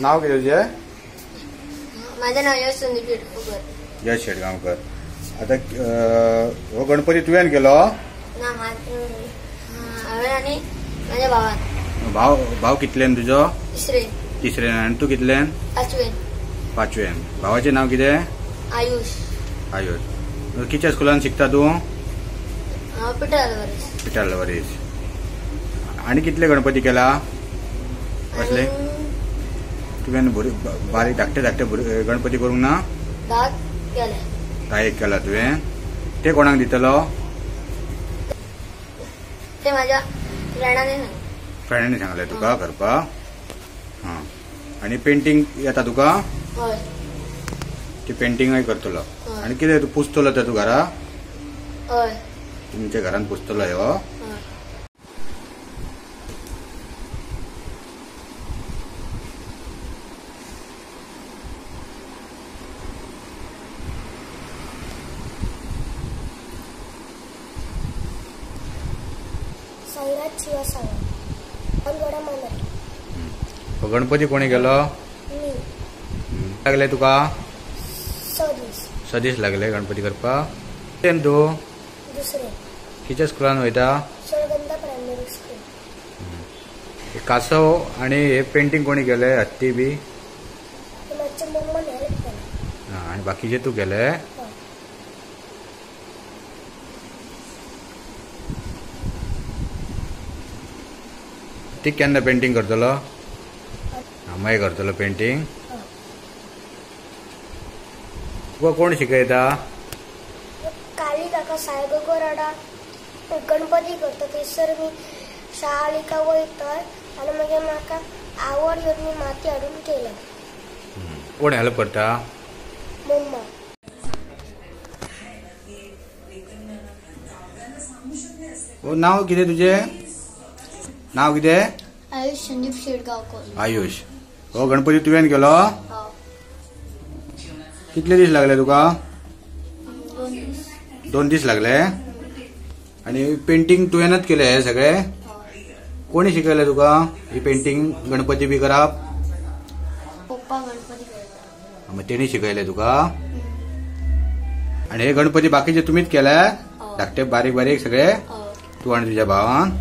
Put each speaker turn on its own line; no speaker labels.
नाव कितें तुजें?
माझं नाव यश संदीप शेटगांवकर.
यश शेटगांवकर. आता हो गणपती तुवें केलो?
ना हांवें आनी माझ्या भावान.
भाव कितल्यान तुजो?
तिसरेन.
आनी तू कितल्यान? पांचवेन. भावाचें नाव कितें?
आयुष.
कितच्या स्कुलान शिकता तू?
पिटार
लवरीस. आनी कितले गणपती केला असले? तुवें बारीक धाकटे गणपती करूंक ना? 10 केला तुवें. ते कोणाक दितलो?
ते माझ्या
फ्रेंडांनी सांगले तुका करपाक. हां. आनी पेंटिंग येता तुका?
हय.
ती पेंटिंगय करतलो. आनी कितें तू पुसतलो ते तू घरा?
हय.
तुमच्या घरान पुसतलो ह्यो? गणपती कोणी केलो? लागले तुका? सदीस लागले गणपती करपाक. तू कितच्या स्कुलान वयता? कासव आणि हे पेंटिंग कोणी केले? हत्ती बी? आणि बाकीचे तू केले? ती केन्ना पेंटिंग करतलो? मागीर करतलो पेंटिंग. तुका कोण शिकयता?
काली काका सायगोगोराडा गणपती करता थंयसर मी शाळेका वयतय आनी मागीर म्हाका आवड येवन मी माती हाडून केल्या.
कोण हेल्प करता?
मम्मा.
नाव कितें तुजें? नाव कितें?
आयुष संदीप शेटगांवकर.
आयुष. हो गणपती तुवें केलो? कितले दीस लागले तुका? 2 दीस लागले. आणि पेंटिंग तुवेंच केले हे सगळे? कोणी शिकयले तुका ही पेंटिंग गणपती बी करप?
पप्पा गणपती करता.
मग तेणी शिकयले तुका? आणि हे गणपती बाकीचे तुम्हीच केल्या? धाकटे बारीक सगळे? तू आणि तुझ्या भावान?